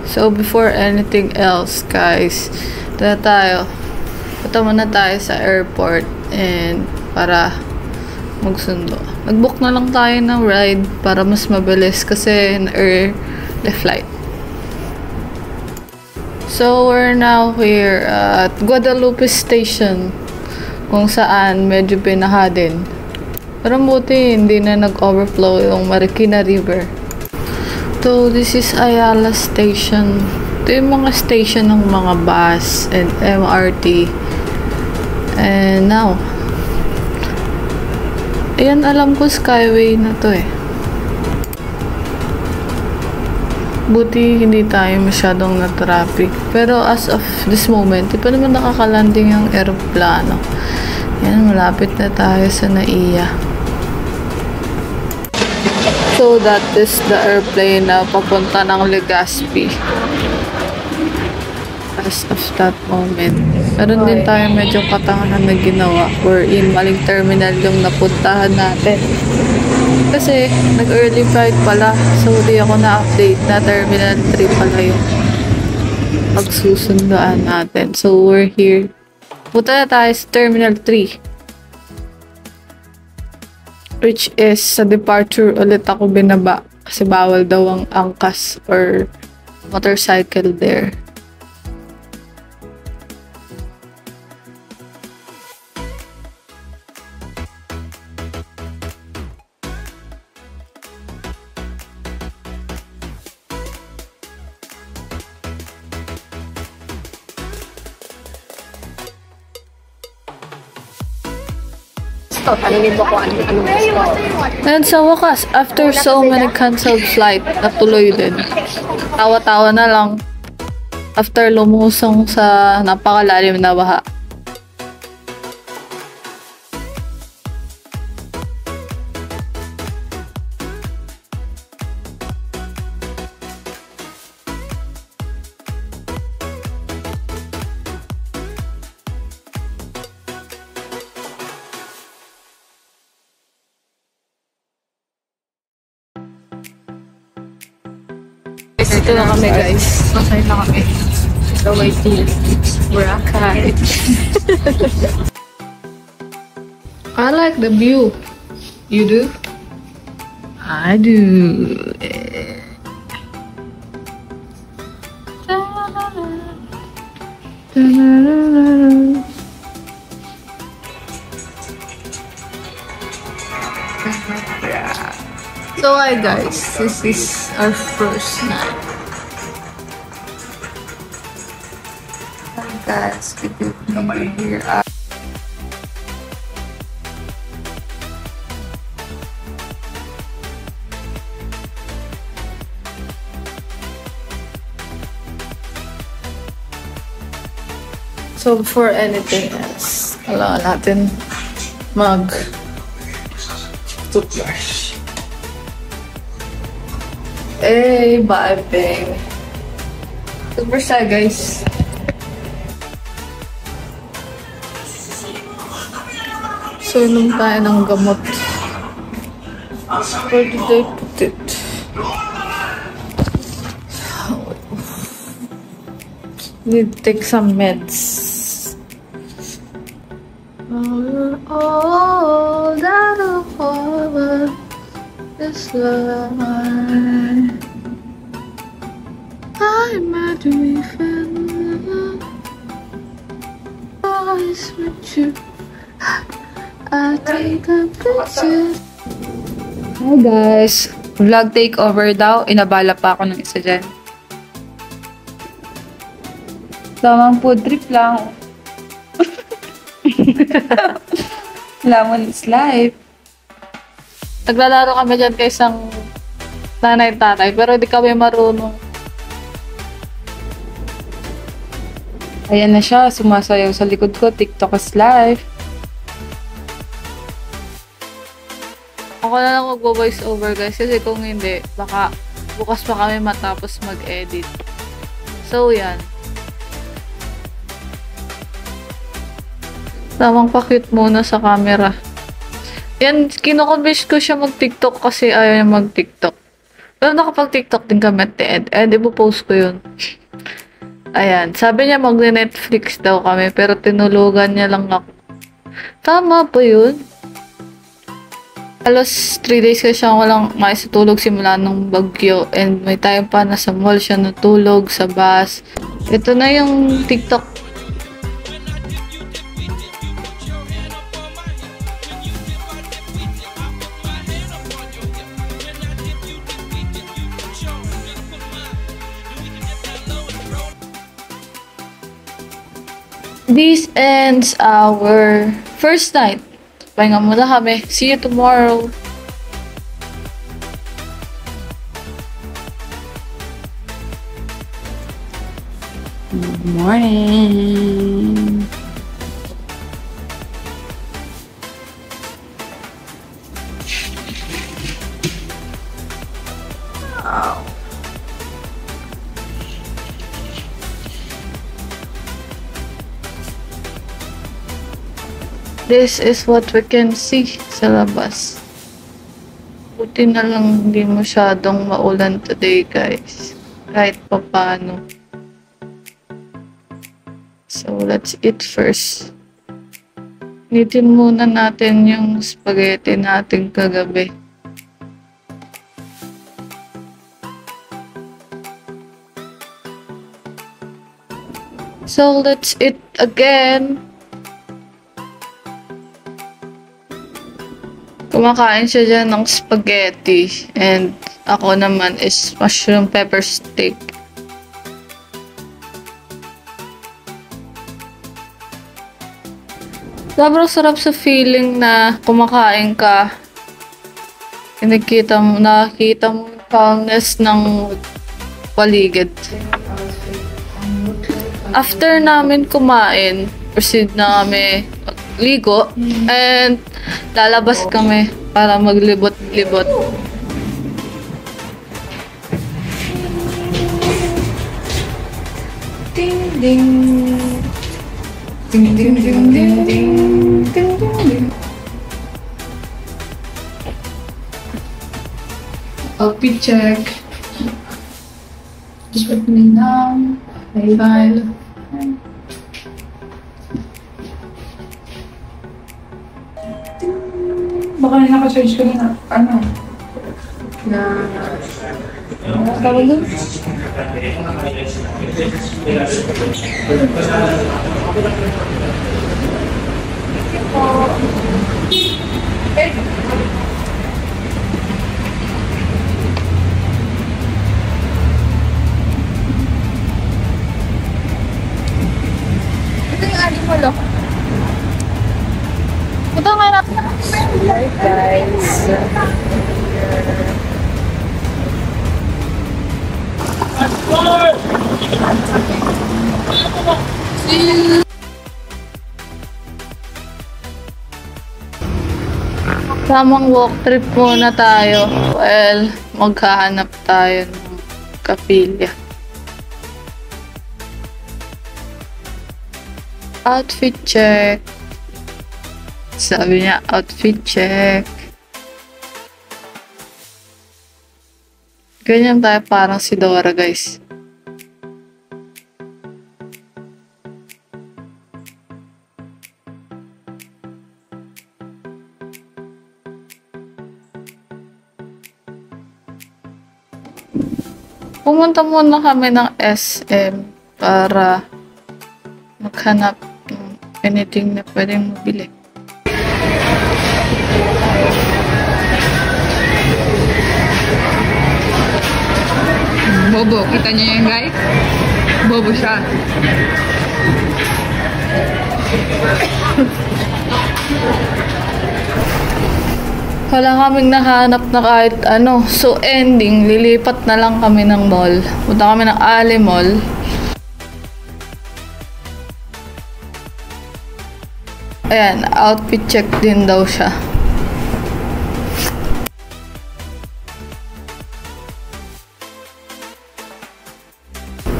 So, before anything else, guys, punta muna tayo sa airport and para magsundo. Nag-book na lang tayo ng ride para mas mabilis kasi na-early flight. So, we're now here at Guadalupe Station kung saan medyo binaha din. Pero buti hindi na nag-overflow yung Marikina River. So, this is Ayala Station. Ito yung mga station ng mga bus and MRT. And now, ayan, alam ko Skyway na to eh. Buti hindi tayo masyadong na-traffic. Pero as of this moment, di pa naman nakakalanding yung aeroplano. Yan, malapit na tayo sa NAIA. So, that is the airplane na papunta ng Legazpi. As of that moment. Meron din tayo medyo katangahan na ginawa wherein maling terminal yung napuntahan natin. Kasi, nag-early flight pala. So, di ako na-update na Terminal 3 pala yung pagsusundaan natin. So, we're here. Punta na tayo sa Terminal 3. Which is, sa departure ulit ako binaba. Kasi bawal daw ang angkas or motorcycle there. Tanungin mo kung anong gusto. And sa wakas, after so many canceled flight, natuloy din. Tawa-tawa na lang after lumusong sa napakalalim na baha. Dito na kami, guys. Masaya na kami. Gaway to Boracay. I like the view. You do? I do. So hi guys, this is our first night. Hi guys, good evening here. So before anything else, kailangan natin toothbrush. Hey, vibing. Toothbrush tayo, guys. So, inom tayo ng gamot. Where did I put it? Need to take some meds. All that I want is love. I'm a dream. Always with you. I take a picture. Hi guys, vlog takeover daw. Inabala pa ako ng isa dyan. Tamang food trip lang. Lemon is life. Naglalaro kami dyan kay isang nanay-tatay, pero di kami marunong. Ayan na siya, sumasayaw sa likod ko. TikTok is life. Ako na lang mag-voice over guys, kasi kung hindi, baka bukas pa kami matapos mag-edit. So yan. Tamang pa-cute muna sa camera. Yan, kino-convince ko siya mag-TikTok kasi ayaw niya mag-TikTok. Pero nakapag-TikTok din kami at the end. And ipopost ko yun. Ayan. Sabi niya magne-Netflix daw kami. Pero tinulugan niya lang ako. Tama ba yun? Alos 3 days kasi siya walang maisatulog simula nung bagyo. And may time pa nasa mall siya natulog sa bus. Ito na yung TikTok. This ends our first night. Pahinga muna kami. See you tomorrow. Good morning. This is what we can see sa labas. Buti na lang hindi masyadong maulan today, guys. Kahit pa paano. So, let's eat first. Initin muna natin yung spaghetti natin kagabi. So, let's eat again. Kumakain siya dyan ng spaghetti. And ako naman is mushroom pepper steak. Sobrang sarap sa feeling na kumakain ka. Nakikita mo yung calmness ng paligid. After namin kumain, proceed na kami magligo and lalabas kami para maglibot-libot. Ding ding. Ding ding ding ding ding ding ding. Outfit check. Just with me now. Bye. Baka naka-search ko na, tawag doon? Ito yung animal ako. Ito nga natin. Hi guys. Tamang walk trip muna tayo. Well, maghahanap tayo ng kapilya. Outfit check. Sabi niya, outfit check. Ganyan tayo parang si Dora, guys. Pumunta muna kami ng SM para maghanap ng anything na pwedeng mabili. Bobo, kita niyo yan guys? Bobo siya. Wala kaming nahanap na kahit ano. So ending, lilipat na lang kami ng mall. Punta kami ng Ali Mall. Ayan, outfit check din daw siya.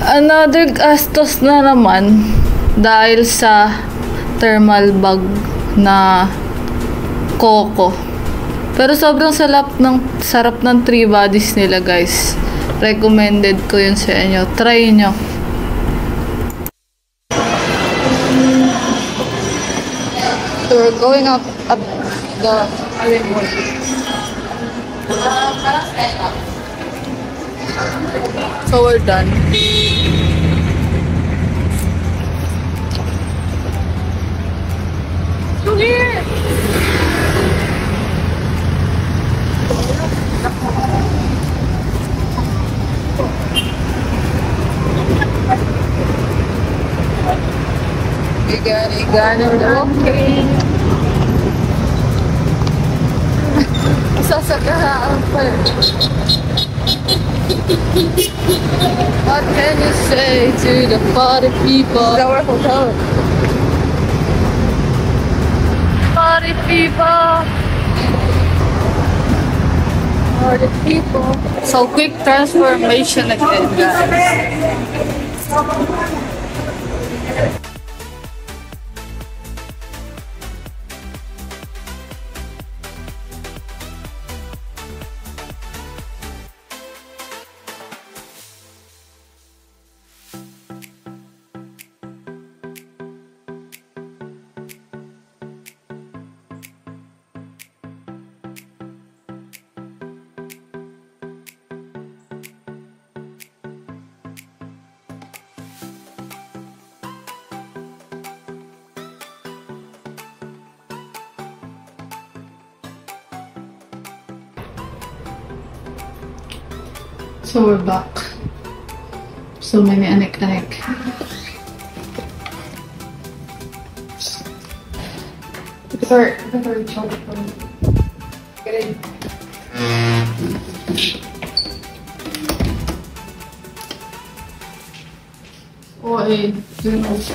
Another gastos na naman dahil sa thermal bag na Coco. Pero sobrang sarap ng three bodies nila, guys. Recommended ko yun sa inyo. Try nyo. So we're going up the Hollywood. So we're done. So here. Okay. Sasakahaan pa. What can you say to the party people? Our hotel. Party people. Party people. So quick transformation again, guys. So we're back. So many anek-anek. Oh, doing also.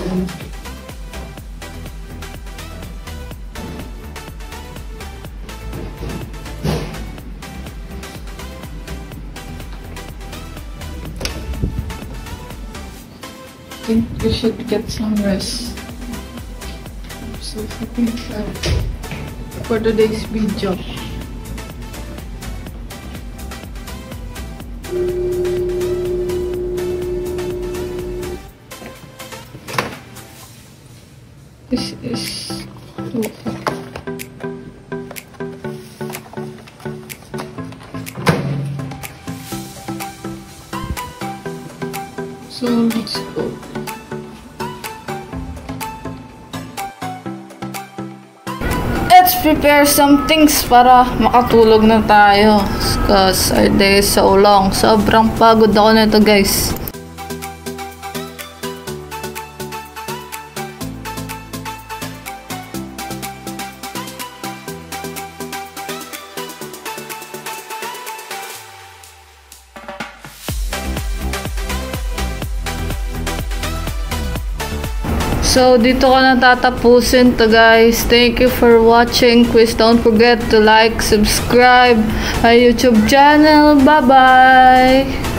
I think we should get some rest. So fucking tired for today's video. This is too hot. So let's go. Let's prepare some things para makatulog na tayo. Because our day is so long. Sobrang pagod ako nito, guys. So, dito ko na tatapusin to, guys. Thank you for watching. Please don't forget to like, subscribe my YouTube channel. Bye-bye!